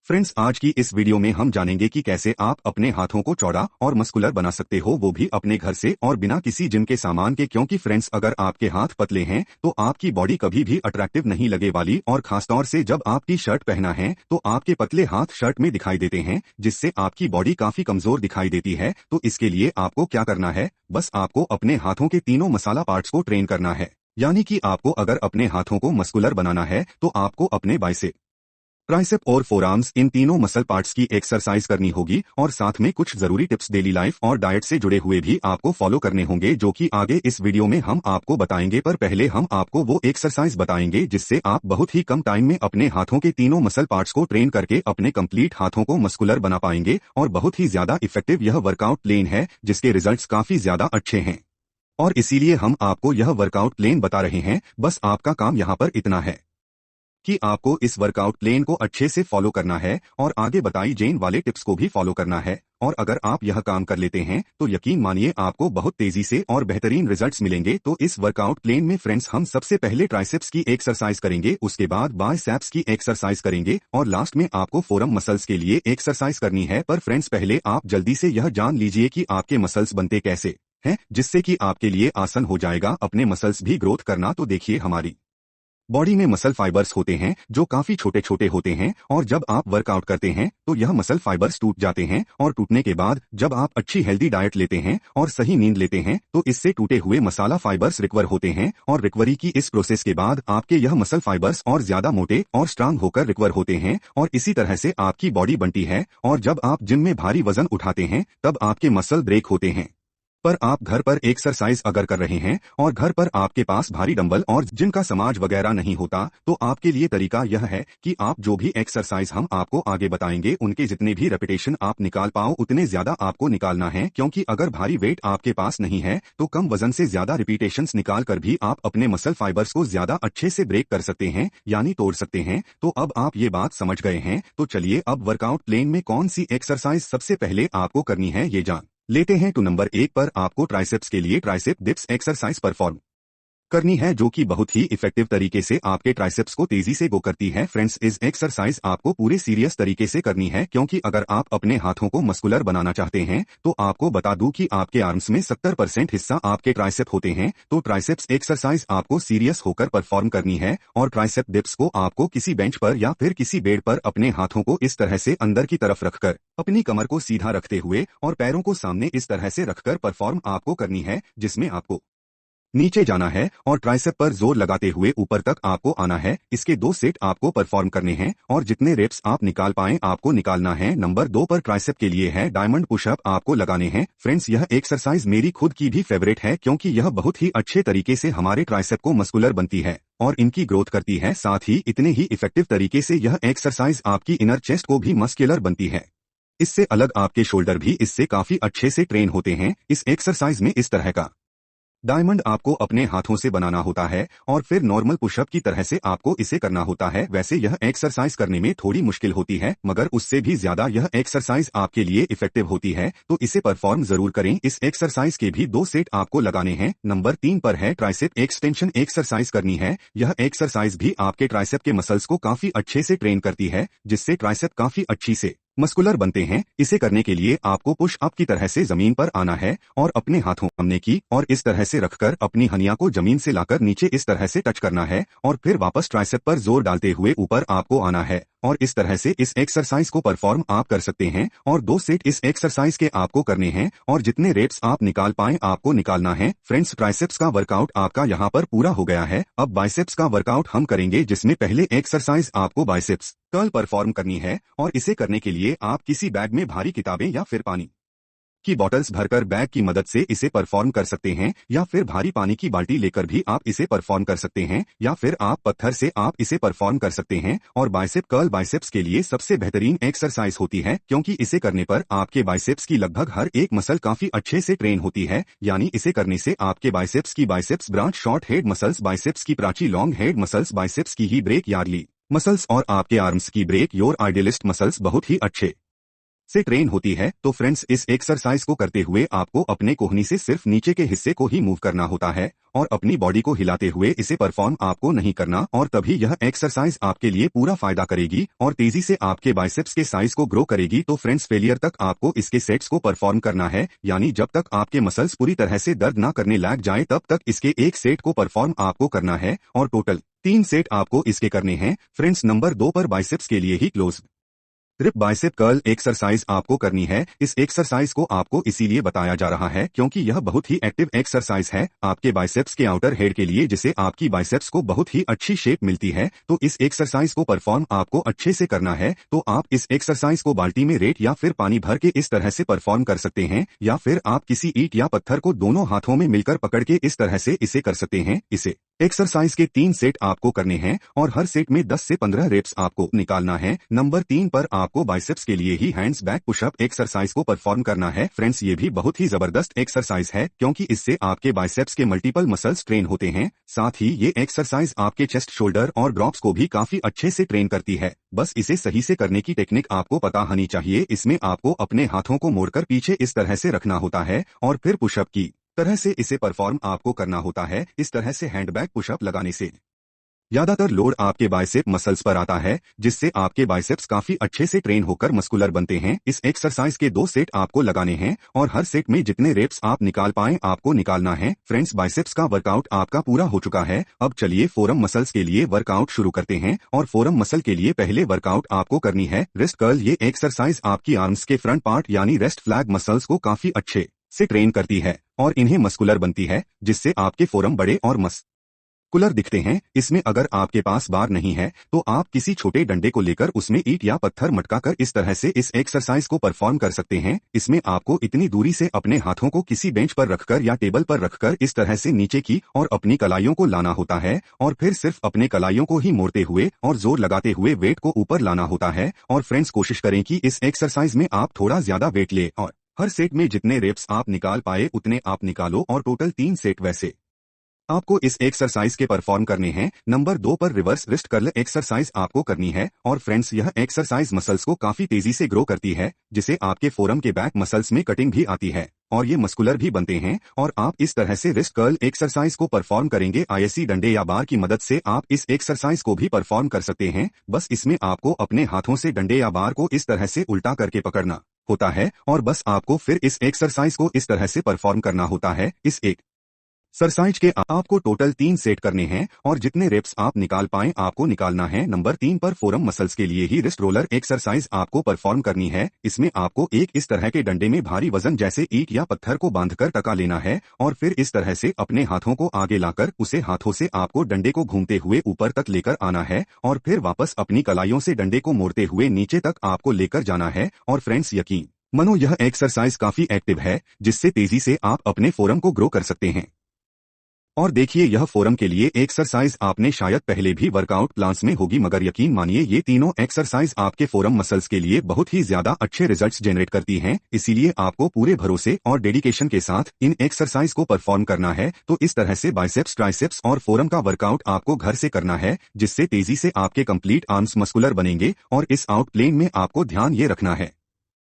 Friends, आज की इस वीडियो में हम जानेंगे कि कैसे आप अपने हाथों को चौड़ा और मस्कुलर बना सकते हो, वो भी अपने घर से और बिना किसी जिम के सामान के। क्योंकि फ्रेंड्स, अगर आपके हाथ पतले हैं तो आपकी बॉडी कभी भी अट्रैक्टिव नहीं लगे वाली, और खासतौर से जब आप टी शर्ट पहना है तो आपके पतले हाथ शर्ट में दिखाई देते हैं, जिससे आपकी बॉडी काफी कमजोर दिखाई देती है। तो इसके लिए आपको क्या करना है, बस आपको अपने हाथों के तीनों मसाला पार्ट्स को ट्रेन करना है। यानी कि आपको अगर अपने हाथों को मस्कुलर बनाना है तो आपको अपने बाइसेप, ट्राइसेप और फोरआर्म्स, इन तीनों मसल पार्ट्स की एक्सरसाइज करनी होगी। और साथ में कुछ जरूरी टिप्स डेली लाइफ और डाइट से जुड़े हुए भी आपको फॉलो करने होंगे, जो कि आगे इस वीडियो में हम आपको बताएंगे। पर पहले हम आपको वो एक्सरसाइज बताएंगे जिससे आप बहुत ही कम टाइम में अपने हाथों के तीनों मसल पार्ट्स को ट्रेन करके अपने कंप्लीट हाथों को मस्कुलर बना पाएंगे। और बहुत ही ज्यादा इफेक्टिव यह वर्कआउट प्लान है, जिसके रिजल्ट्स काफी ज्यादा अच्छे हैं, और इसीलिए हम आपको यह वर्कआउट प्लान बता रहे हैं। बस आपका काम यहाँ पर इतना है कि आपको इस वर्कआउट प्लान को अच्छे से फॉलो करना है और आगे बताई जेन वाले टिप्स को भी फॉलो करना है। और अगर आप यह काम कर लेते हैं तो यकीन मानिए आपको बहुत तेजी से और बेहतरीन रिजल्ट्स मिलेंगे। तो इस वर्कआउट प्लान में फ्रेंड्स, हम सबसे पहले ट्राइसेप्स की एक्सरसाइज करेंगे, उसके बाद बाइसेप्स की एक्सरसाइज करेंगे, और लास्ट में आपको फोरम मसल्स के लिए एक्सरसाइज करनी है। पर फ्रेंड्स, पहले आप जल्दी से यह जान लीजिए कि आपके मसल्स बनते कैसे हैं, जिससे कि आपके लिए आसान हो जाएगा अपने मसल्स भी ग्रोथ करना। तो देखिए, हमारी बॉडी में मसल फाइबर्स होते हैं जो काफी छोटे छोटे होते हैं, और जब आप वर्कआउट करते हैं तो यह मसल फाइबर्स टूट जाते हैं। और टूटने के बाद जब आप अच्छी हेल्दी डाइट लेते हैं और सही नींद लेते हैं तो इससे टूटे हुए मसाला फाइबर्स रिकवर होते हैं। और रिकवरी की इस प्रोसेस के बाद आपके यह मसल फाइबर्स और ज्यादा मोटे और स्ट्रांग होकर रिकवर होते हैं, और इसी तरह से आपकी बॉडी बनती है। और जब आप जिम में भारी वजन उठाते हैं तब आपके मसल ब्रेक होते हैं। पर आप घर पर एक्सरसाइज अगर कर रहे हैं और घर पर आपके पास भारी डंबल और जिम का समाज वगैरह नहीं होता, तो आपके लिए तरीका यह है कि आप जो भी एक्सरसाइज हम आपको आगे बताएंगे उनके जितने भी रेपिटेशन आप निकाल पाओ उतने ज्यादा आपको निकालना है। क्योंकि अगर भारी वेट आपके पास नहीं है तो कम वजन से ज्यादा रिपीटेशंस निकाल कर भी आप अपने मसल फाइबर्स को ज्यादा अच्छे से ब्रेक कर सकते हैं, यानी तोड़ सकते हैं। तो अब आप ये बात समझ गए हैं, तो चलिए अब वर्कआउट प्लान में कौन सी एक्सरसाइज सबसे पहले आपको करनी है ये जान लेते हैं। तो नंबर 1 पर आपको ट्राइसेप्स के लिए ट्राइसेप डिप्स एक्सरसाइज परफॉर्म करनी है, जो कि बहुत ही इफेक्टिव तरीके से आपके ट्राइसेप्स को तेजी से गो करती है। फ्रेंड्स, इस एक्सरसाइज आपको पूरे सीरियस तरीके से करनी है, क्योंकि अगर आप अपने हाथों को मस्कुलर बनाना चाहते हैं तो आपको बता दूं कि आपके आर्म्स में 70% हिस्सा आपके ट्राइसेप होते हैं। तो ट्राइसेप्स एक्सरसाइज आपको सीरियस होकर परफॉर्म करनी है, और ट्राइसेप डिप्स को आपको किसी बेंच पर या फिर किसी बेड पर अपने हाथों को इस तरह से अंदर की तरफ रखकर, अपनी कमर को सीधा रखते हुए और पैरों को सामने इस तरह से रखकर परफॉर्म आपको करनी है, जिसमें आपको नीचे जाना है और ट्राइसेप पर जोर लगाते हुए ऊपर तक आपको आना है। इसके 2 सेट आपको परफॉर्म करने हैं, और जितने रेप्स आप निकाल पाएं आपको निकालना है। नंबर 2 पर ट्राइसेप के लिए है डायमंड पुशअप आपको लगाने हैं। फ्रेंड्स, यह एक्सरसाइज मेरी खुद की भी फेवरेट है, क्योंकि यह बहुत ही अच्छे तरीके से हमारे ट्राइसेप को मस्कुलर बनती है और इनकी ग्रोथ करती है। साथ ही इतने ही इफेक्टिव तरीके से यह एक्सरसाइज आपकी इनर चेस्ट को भी मस्कुलर बनती है। इससे अलग आपके शोल्डर भी इससे काफी अच्छे से ट्रेन होते हैं। इस एक्सरसाइज में इस तरह का डायमंड आपको अपने हाथों से बनाना होता है, और फिर नॉर्मल पुशअप की तरह से आपको इसे करना होता है। वैसे यह एक्सरसाइज करने में थोड़ी मुश्किल होती है, मगर उससे भी ज्यादा यह एक्सरसाइज आपके लिए इफेक्टिव होती है, तो इसे परफॉर्म जरूर करें। इस एक्सरसाइज के भी 2 सेट आपको लगाने हैं। नंबर 3 पर है ट्राइसेप एक्सटेंशन एक्सरसाइज करनी है। यह एक्सरसाइज भी आपके ट्राइसेप के मसल्स को काफी अच्छे से ट्रेन करती है, जिससे ट्राइसेप काफी अच्छी से मस्कुलर बनते हैं। इसे करने के लिए आपको पुश अप की तरह से जमीन पर आना है और अपने हाथों सामने की और इस तरह से रखकर अपनी हनिया को जमीन से लाकर नीचे इस तरह से टच करना है, और फिर वापस ट्राइसेप पर जोर डालते हुए ऊपर आपको आना है, और इस तरह से इस एक्सरसाइज को परफॉर्म आप कर सकते हैं। और 2 सेट इस एक्सरसाइज के आपको करने हैं, और जितने रेप्स आप निकाल पाएं आपको निकालना है। फ्रेंड्स, ट्राइसेप्स का वर्कआउट आपका यहाँ पर पूरा हो गया है। अब बाइसेप्स का वर्कआउट हम करेंगे, जिसमें पहले एक्सरसाइज आपको बाइसेप्स कर्ल परफॉर्म करनी है, और इसे करने के लिए आप किसी बैग में भारी किताबें या फिर पानी की बॉटल्स भरकर बैग की मदद से इसे परफॉर्म कर सकते हैं, या फिर भारी पानी की बाल्टी लेकर भी आप इसे परफॉर्म कर सकते हैं, या फिर आप पत्थर से आप इसे परफॉर्म कर सकते हैं। और बाइसेप कर्ल बाइसेप्स के लिए सबसे बेहतरीन एक्सरसाइज होती है, क्योंकि इसे करने पर आपके बाइसेप्स की लगभग हर एक मसल काफी अच्छे से ट्रेन होती है। यानी इसे करने से आपके बाइसेप्स की biceps branch short head muscles, biceps की प्राची लॉन्ग हेड मसल्स, बाइसेप्स की ही ब्रेक यार्ली मसल्स, और आपके आर्म्स की ब्रेक योर आइडियलिस्ट मसल्स बहुत ही अच्छे से ट्रेन होती है। तो फ्रेंड्स, इस एक्सरसाइज को करते हुए आपको अपने कोहनी से सिर्फ नीचे के हिस्से को ही मूव करना होता है और अपनी बॉडी को हिलाते हुए इसे परफॉर्म आपको नहीं करना, और तभी यह एक्सरसाइज आपके लिए पूरा फायदा करेगी और तेजी से आपके बाइसेप्स के साइज को ग्रो करेगी। तो फ्रेंड्स, फेलियर तक आपको इसके सेट्स को परफॉर्म करना है, यानी जब तक आपके मसल्स पूरी तरह से दर्द ना करने लग जाए तब तक इसके एक सेट को परफॉर्म आपको करना है और टोटल 3 सेट आपको इसके करने हैं। फ्रेंड्स, नंबर 2 पर बाइसेप्स के लिए ही close grip bicep curl exercise आपको करनी है। इस एक्सरसाइज को आपको इसीलिए बताया जा रहा है क्योंकि यह बहुत ही एक्टिव एक्सरसाइज है आपके बाइसेप्स के आउटर हेड के लिए, जिससे आपकी बाइसेप्स को बहुत ही अच्छी शेप मिलती है। तो इस एक्सरसाइज को परफॉर्म आपको अच्छे से करना है। तो आप इस एक्सरसाइज को बाल्टी में रेत या फिर पानी भर के इस तरह से परफॉर्म कर सकते हैं, या फिर आप किसी ईंट या पत्थर को दोनों हाथों में मिलकर पकड़ के इस तरह से इसे कर सकते हैं। इसे एक्सरसाइज के 3 सेट आपको करने हैं और हर सेट में 10 से 15 रेप्स आपको निकालना है। नंबर 3 पर आपको बाइसेप्स के लिए ही हैंड्स बैक पुशअप एक्सरसाइज को परफॉर्म करना है। फ्रेंड्स, ये भी बहुत ही जबरदस्त एक्सरसाइज है क्योंकि इससे आपके बाइसेप्स के मल्टीपल मसल्स ट्रेन होते हैं। साथ ही ये एक्सरसाइज आपके चेस्ट, शोल्डर और ड्रॉप्स को भी काफी अच्छे से ट्रेन करती है। बस इसे सही से करने की टेक्निक आपको पता होनी चाहिए। इसमें आपको अपने हाथों को मोड़कर पीछे इस तरह से रखना होता है और फिर पुशअप की तरह से इसे परफॉर्म आपको करना होता है। इस तरह से हैंडबैग पुशअप लगाने से ज्यादातर लोड आपके बाइसेप मसल्स पर आता है, जिससे आपके बाइसेप्स काफी अच्छे से ट्रेन होकर मस्कुलर बनते हैं। इस एक्सरसाइज के 2 सेट आपको लगाने हैं और हर सेट में जितने रेप्स आप निकाल पाएं आपको निकालना है। फ्रेंड्स, बाइसेप्स का वर्कआउट आपका पूरा हो चुका है। अब चलिए फोरम मसल्स के लिए वर्कआउट शुरू करते हैं। और फोरम मसल के लिए पहले वर्कआउट आपको करनी है रिस्ट कर्ल। ये एक्सरसाइज आपकी आर्म्स के फ्रंट पार्ट यानी रेस्ट फ्लैग मसल्स को काफी अच्छे से ट्रेन करती है और इन्हें मस्कुलर बनती है, जिससे आपके फोरम बड़े और मस्कुलर दिखते हैं। इसमें अगर आपके पास बार नहीं है तो आप किसी छोटे डंडे को लेकर उसमें ईंट या पत्थर मटकाकर इस तरह से इस एक्सरसाइज को परफॉर्म कर सकते हैं। इसमें आपको इतनी दूरी से अपने हाथों को किसी बेंच पर रखकर या टेबल पर रखकर इस तरह से नीचे की और अपनी कलाइयों को लाना होता है और फिर सिर्फ अपने कलाइयों को ही मोड़ते हुए और जोर लगाते हुए वेट को ऊपर लाना होता है। और फ्रेंड्स, कोशिश करें कि इस एक्सरसाइज में आप थोड़ा ज्यादा वेट ले और हर सेट में जितने रेप्स आप निकाल पाए उतने आप निकालो और टोटल 3 सेट वैसे आपको इस एक्सरसाइज के परफॉर्म करने हैं। नंबर 2 पर रिवर्स रिस्ट कर्ल एक्सरसाइज आपको करनी है। और फ्रेंड्स, यह एक्सरसाइज मसल्स को काफी तेजी से ग्रो करती है, जिसे आपके फोरम के बैक मसल्स में कटिंग भी आती है और ये मस्कुलर भी बनते हैं। और आप इस तरह से रिस्ट कर्ल एक्सरसाइज को परफॉर्म करेंगे। आईएससी डंडे या बार की मदद से आप इस एक्सरसाइज को भी परफॉर्म कर सकते हैं। बस इसमें आपको अपने हाथों से डंडे या बार को इस तरह से उल्टा करके पकड़ना होता है और बस आपको फिर इस एक्सरसाइज को इस तरह से परफॉर्म करना होता है। इस एक्सरसाइज के आपको टोटल 3 सेट करने हैं और जितने रेप्स आप निकाल पाएं आपको निकालना है। नंबर 3 पर फोरम मसल्स के लिए ही रिस्ट रोलर एक्सरसाइज आपको परफॉर्म करनी है। इसमें आपको एक इस तरह के डंडे में भारी वजन जैसे ईंट या पत्थर को बांधकर टका लेना है और फिर इस तरह से अपने हाथों को आगे लाकर उसे हाथों से आपको डंडे को घूमते हुए ऊपर तक लेकर आना है और फिर वापस अपनी कलाइयों से डंडे को मोड़ते हुए नीचे तक आपको लेकर जाना है। और फ्रेंड्स, यकीन मानो यह एक्सरसाइज काफी एक्टिव है, जिससे तेजी से आप अपने फोरम को ग्रो कर सकते हैं। और देखिए, यह फोरम के लिए एक्सरसाइज आपने शायद पहले भी वर्कआउट प्लान्स में होगी, मगर यकीन मानिए ये तीनों एक्सरसाइज आपके फोरम मसल्स के लिए बहुत ही ज्यादा अच्छे रिजल्ट्स जनरेट करती हैं। इसीलिए आपको पूरे भरोसे और डेडिकेशन के साथ इन एक्सरसाइज को परफॉर्म करना है। तो इस तरह से बाइसेप्स, ट्राइसेप्स और फोरम का वर्कआउट आपको घर से करना है, जिससे तेजी से आपके कंप्लीट आर्म्स मस्कुलर बनेंगे। और इस आउट प्लेन में आपको ध्यान ये रखना है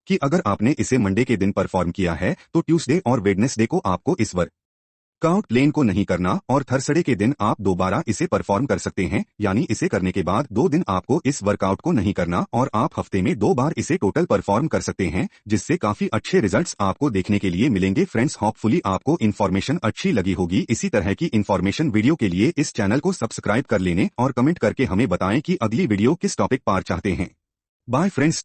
कि अगर आपने इसे मंडे के दिन परफॉर्म किया है तो ट्यूसडे और वेडनेसडे को आपको इस वर्कआउट प्लेन को नहीं करना और थर्सडे के दिन आप दोबारा इसे परफॉर्म कर सकते हैं। यानी इसे करने के बाद 2 दिन आपको इस वर्कआउट को नहीं करना और आप हफ्ते में 2 बार इसे टोटल परफॉर्म कर सकते हैं, जिससे काफी अच्छे रिजल्ट्स आपको देखने के लिए मिलेंगे। फ्रेंड्स, होपफुली आपको इन्फॉर्मेशन अच्छी लगी होगी। इसी तरह की इन्फॉर्मेशन वीडियो के लिए इस चैनल को सब्सक्राइब कर लेने और कमेंट करके हमें बताएं कि अगली वीडियो किस टॉपिक पर चाहते हैं। Bye friends.